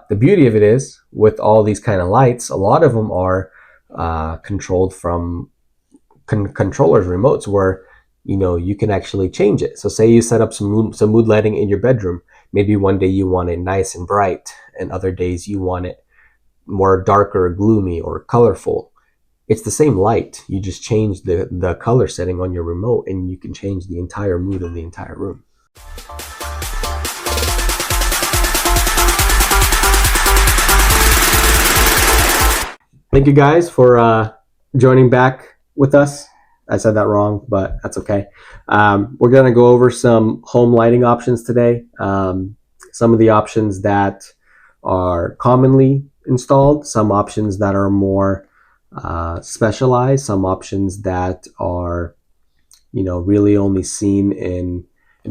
the beauty of it is, with all these kind of lights, a lot of them are controlled from controllers, remotes, where you can actually change it. So say you set up some mood lighting in your bedroom. Maybe one day you want it nice and bright, and other days you want it more darker, gloomy, or colorful. It's the same light. You just change the color setting on your remote, and you can change the entire mood of the entire room. Thank you guys for joining back with us. I said that wrong, but that's okay. We're going to go over some home lighting options today. Some of the options that are commonly installed, some options that are more specialized, some options that are really only seen in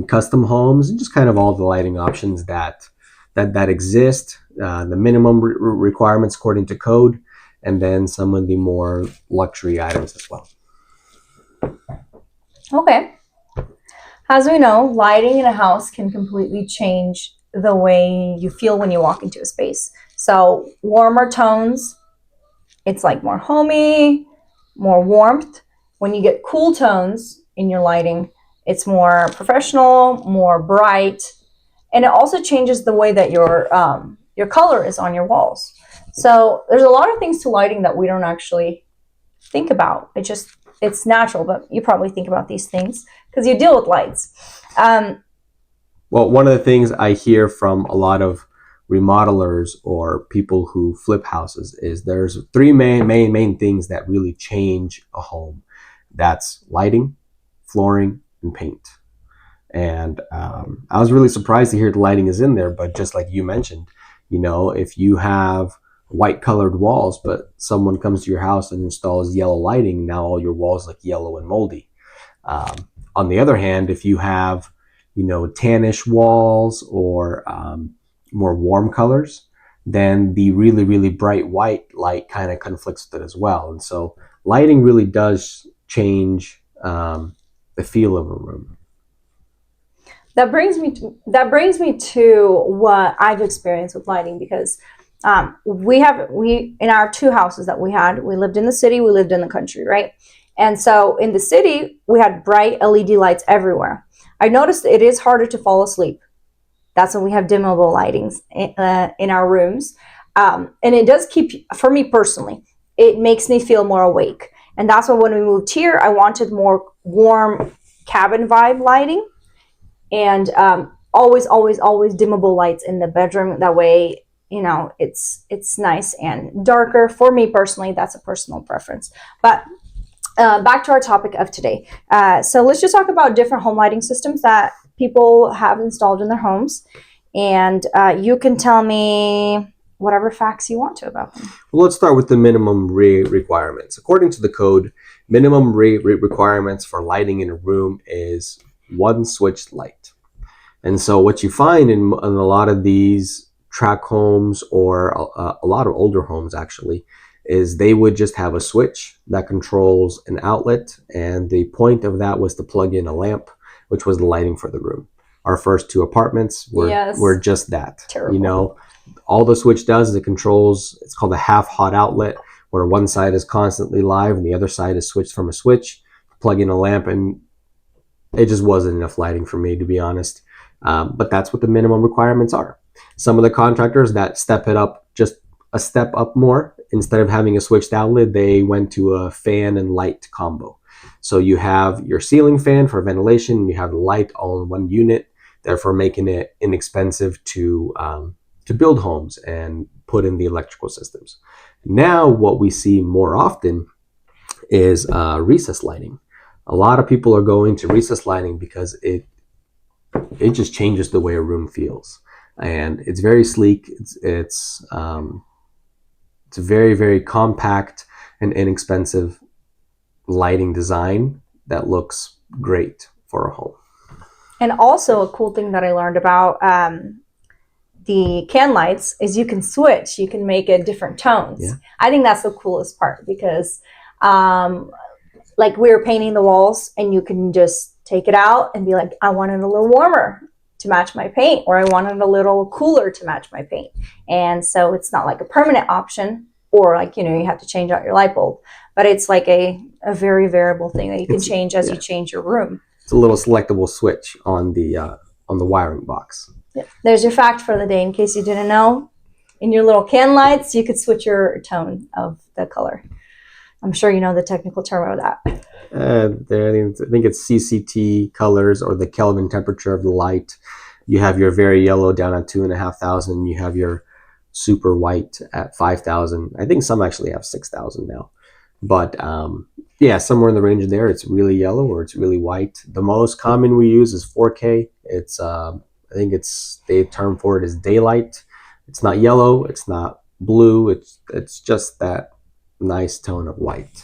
custom homes, and just kind of all the lighting options that exist, the minimum requirements according to code, and then some of the more luxury items as well. Okay. As we know, lighting in a house can completely change the way you feel when you walk into a space. So warmer tones, it's like more homey, more warmth. When you get cool tones in your lighting, it's more professional, more bright, and it also changes the way that your color is on your walls. So there's a lot of things to lighting that we don't actually think about. It's natural, but you probably think about these things because you deal with lights. Well, one of the things I hear from a lot of remodelers or people who flip houses is there's three main things that really change a home. That's lighting, flooring, and paint. And I was really surprised to hear the lighting is in there, but just like you mentioned, if you have white colored walls, but someone comes to your house and installs yellow lighting, now all your walls look yellow and moldy. On the other hand, if you have tannish walls or more warm colors, then the really, really bright white light kind of conflicts with it as well. And so lighting really does change the feel of a room. That brings me to what I've experienced with lighting, because we in our two houses that we lived in the city, we lived in the country, right? And so in the city, we had bright LED lights everywhere. I noticed it is harder to fall asleep. That's when we have dimmable lightings in our rooms. And it does for me personally, it makes me feel more awake. And that's why when we moved here, I wanted more warm cabin vibe lighting, and always dimmable lights in the bedroom. That way, it's nice and darker. For me personally, that's a personal preference. But back to our topic of today. So let's just talk about different home lighting systems that people have installed in their homes. And you can tell me whatever facts you want to about them. Well, let's start with the minimum requirements. According to the code, minimum requirements for lighting in a room is one switched light. And so what you find in a lot of these tract homes, or a lot of older homes actually, is they would just have a switch that controls an outlet, and the point of that was to plug in a lamp, which was the lighting for the room. Our first two apartments were just that. Terrible. All the switch does is it controls, it's called a half hot outlet, where one side is constantly live and the other side is switched from a switch. Plug in a lamp, and it just wasn't enough lighting for me, to be honest. But that's what the minimum requirements are. Some of the contractors that step it up just a step up more, instead of having a switched outlet, they went to a fan and light combo. So you have your ceiling fan for ventilation, and you have the light all in one unit, therefore making it inexpensive to build homes and put in the electrical systems. Now what we see more often is recessed lighting. A lot of people are going to recessed lighting because it just changes the way a room feels, and it's very sleek. It's a very, very compact and inexpensive lighting design that looks great for a home. And also a cool thing that I learned about the can lights is you can switch. You can make it different tones. Yeah. I think that's the coolest part, because like we were painting the walls, and you can just take it out and be like, I want it a little warmer to match my paint, or I wanted a little cooler to match my paint. And so it's not like a permanent option, or like, you know, you have to change out your light bulb, but it's like a very variable thing that you can change as you change your room. It's a little selectable switch on the wiring box. Yeah. There's your fact for the day, in case you didn't know. In your little can lights, you could switch your tone of the color. I'm sure you know the technical term of that. I think it's CCT colors, or the Kelvin temperature of the light. You have your very yellow down at 2,500. You have your super white at 5,000. I think some actually have 6,000 now. But yeah, somewhere in the range there, it's really yellow or it's really white. The most common we use is 4K. It's I think it's, the term for it is daylight. It's not yellow. It's not blue. It's just that nice tone of white.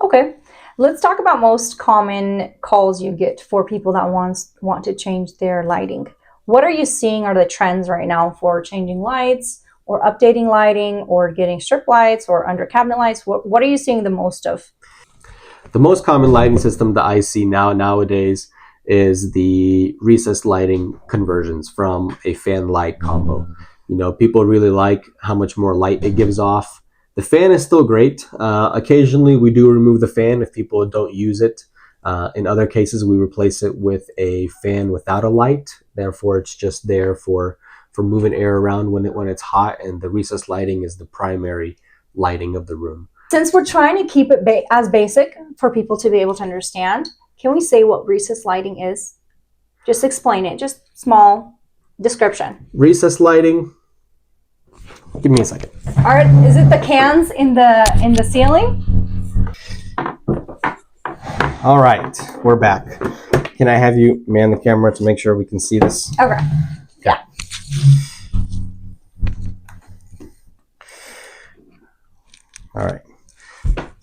Okay, let's talk about most common calls you get for people that want to change their lighting. What are you seeing are the trends right now for changing lights, or updating lighting, or getting strip lights, or under cabinet lights? What are you seeing the most of? The most common lighting system that I see nowadays is the recessed lighting conversions from a fan light combo. You know, people really like how much more light it gives off. The fan is still great. Occasionally we do remove the fan if people don't use it. In other cases, we replace it with a fan without a light. Therefore, it's just there for moving air around when it's hot, and the recessed lighting is the primary lighting of the room. Since we're trying to keep it as basic for people to be able to understand, can we say what recessed lighting is? Just explain it, just small description. Recessed lighting, give me a second. All right, is it the cans in the ceiling? All right, we're back. Can I have you man the camera to make sure we can see this? Okay. Yeah. All right.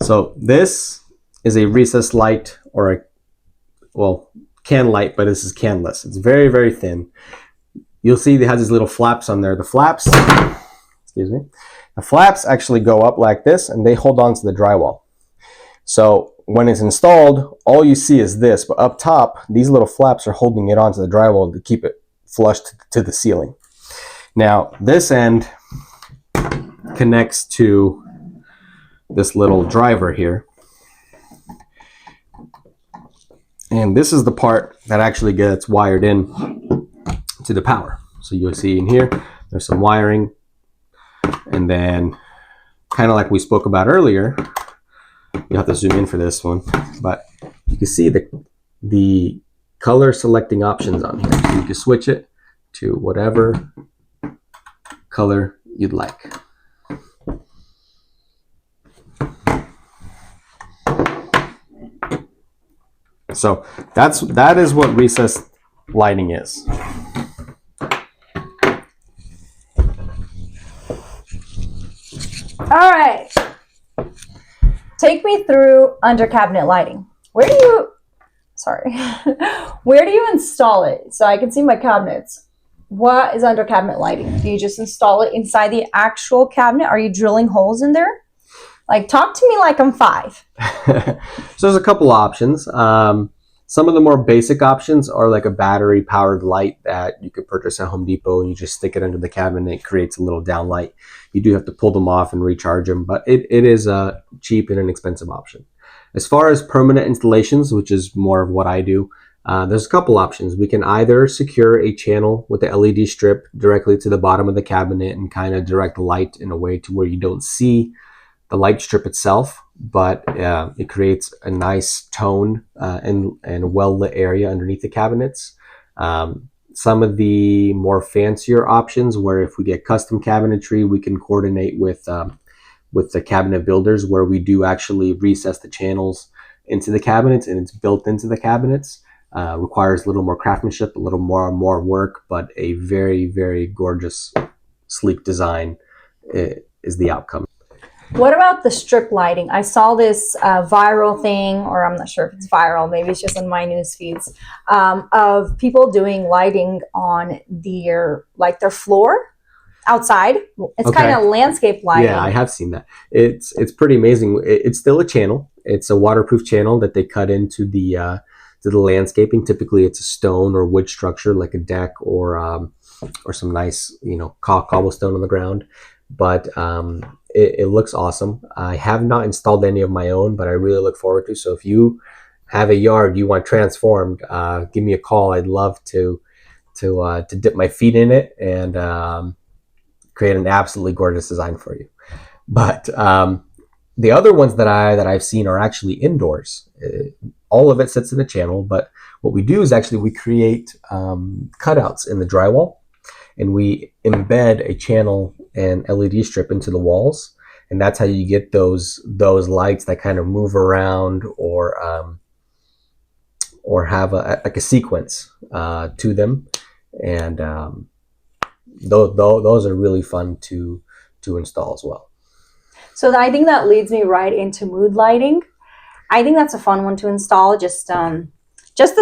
So this is a recessed light, or can light, but this is canless. It's very, very thin. You'll see it has these little flaps on there. The flaps, excuse me, the flaps actually go up like this, and they hold on to the drywall. So when it's installed, all you see is this, but up top, these little flaps are holding it onto the drywall to keep it flush to the ceiling. Now, this end connects to this little driver here. And this is the part that actually gets wired in to the power. So you'll see in here, there's some wiring. And then, kind of like we spoke about earlier, you have to zoom in for this one, but you can see the color selecting options on here. So you can switch it to whatever color you'd like. So that is what recessed lighting is. All right. Take me through under cabinet lighting. Where do you install it? So I can see my cabinets. What is under cabinet lighting? Do you just install it inside the actual cabinet? Are you drilling holes in there? Like, talk to me like I'm 5. So there's a couple options. Some of the more basic options are like a battery powered light that you could purchase at Home Depot, and you just stick it under the cabinet. It creates a little downlight. You do have to pull them off and recharge them, but it is a cheap and inexpensive option. As far as permanent installations, which is more of what I do, there's a couple options. We can either secure a channel with the LED strip directly to the bottom of the cabinet and kind of direct the light in a way to where you don't see the light strip itself, but it creates a nice tone and well-lit area underneath the cabinets. Some of the more fancier options, where if we get custom cabinetry, we can coordinate with the cabinet builders, where we do actually recess the channels into the cabinets, and it's built into the cabinets. Requires a little more craftsmanship, a little more work, but a very, very gorgeous, sleek design is the outcome. What about the strip lighting? I saw this viral thing, or I'm not sure if it's viral, maybe it's just in my news feeds, of people doing lighting on their floor outside. It's kind of landscape lighting. Yeah, I have seen that. It's pretty amazing. It's still a channel. It's a waterproof channel that they cut into the to the landscaping. Typically, it's a stone or wood structure like a deck or some nice, cobblestone on the ground. But it looks awesome. I have not installed any of my own, but I really look forward to. So if you have a yard you want transformed, give me a call. I'd love to dip my feet in it and create an absolutely gorgeous design for you. But the other ones that I've seen are actually indoors. All of it sits in the channel, but what we do is actually we create cutouts in the drywall, and we embed a channel and LED strip into the walls, and that's how you get those lights that kind of move around or have like a sequence to them, and those are really fun to install as well. So I think that leads me right into mood lighting. I think that's a fun one to install. Just the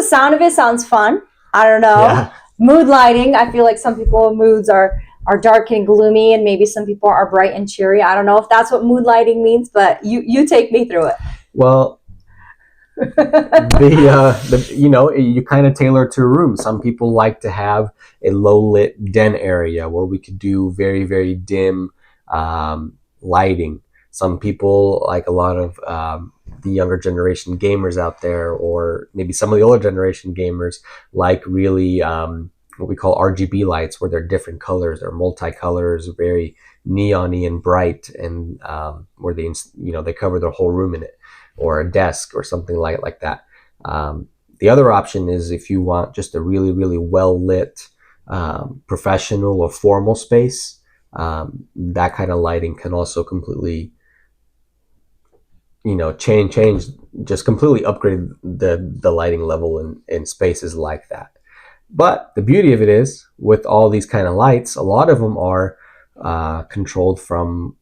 sound of it sounds fun. I don't know. Yeah. Mood lighting. I feel like some people's moods are dark and gloomy, and maybe some people are bright and cheery. I don't know if that's what mood lighting means, but you take me through it. Well, you kind of tailor it to a room. Some people like to have a low lit den area where we could do very, very dim lighting. Some people, like a lot of the younger generation gamers out there, or maybe some of the older generation gamers, like really what we call RGB lights, where they're different colors, they're multicolors, very neon-y and bright, and where they cover their whole room in it, or a desk or something like that. The other option is if you want just a really, really well lit professional or formal space. That kind of lighting can also completely, change, just completely upgrade the lighting level in spaces like that. But the beauty of it is, with all these kind of lights, a lot of them are controlled from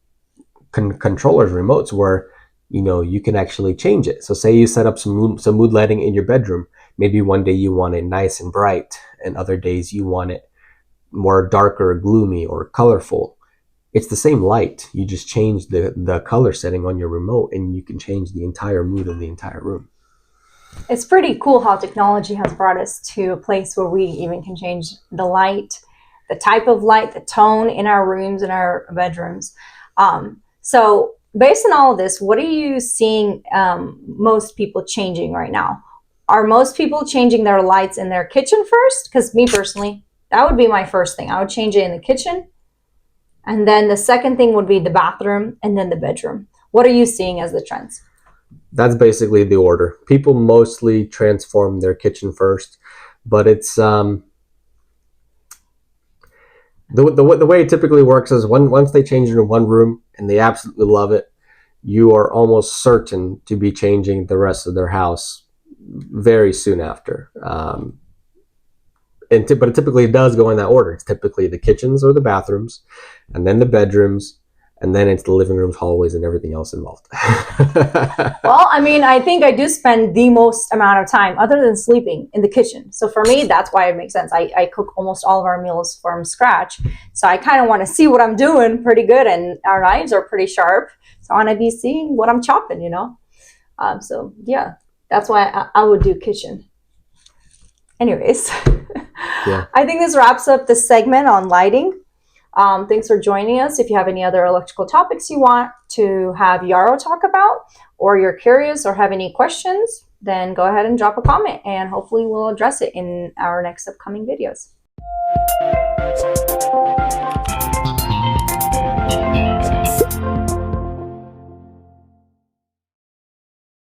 controllers, remotes, where you can actually change it. So say you set up some mood lighting in your bedroom. Maybe one day you want it nice and bright, and other days you want it more darker, gloomy, or colorful. It's the same light. You just change the color setting on your remote, and you can change the entire mood of the entire room. It's pretty cool how technology has brought us to a place where we even can change the light, the type of light, the tone in our rooms, in our bedrooms. So based on all of this, what are you seeing most people changing right now? Are most people changing their lights in their kitchen first? Because me personally, that would be my first thing. I would change it in the kitchen. And then the second thing would be the bathroom, and then the bedroom. What are you seeing as the trends? That's basically the order. People mostly transform their kitchen first, but it's the way it typically works is once they change it in one room and they absolutely love it, you are almost certain to be changing the rest of their house very soon after. But it typically does go in that order. It's typically the kitchens or the bathrooms, and then the bedrooms, and then it's the living rooms, hallways, and everything else involved. Well, I mean, I think I do spend the most amount of time, other than sleeping, in the kitchen. So for me, that's why it makes sense. I cook almost all of our meals from scratch. So I kind of want to see what I'm doing pretty good, and our knives are pretty sharp. So I want to be seeing what I'm chopping, So yeah, that's why I would do kitchen. Anyways, Yeah. I think this wraps up the segment on lighting. Thanks for joining us. If you have any other electrical topics you want to have Yarrow talk about, or you're curious or have any questions, then go ahead and drop a comment, and hopefully we'll address it in our next upcoming videos.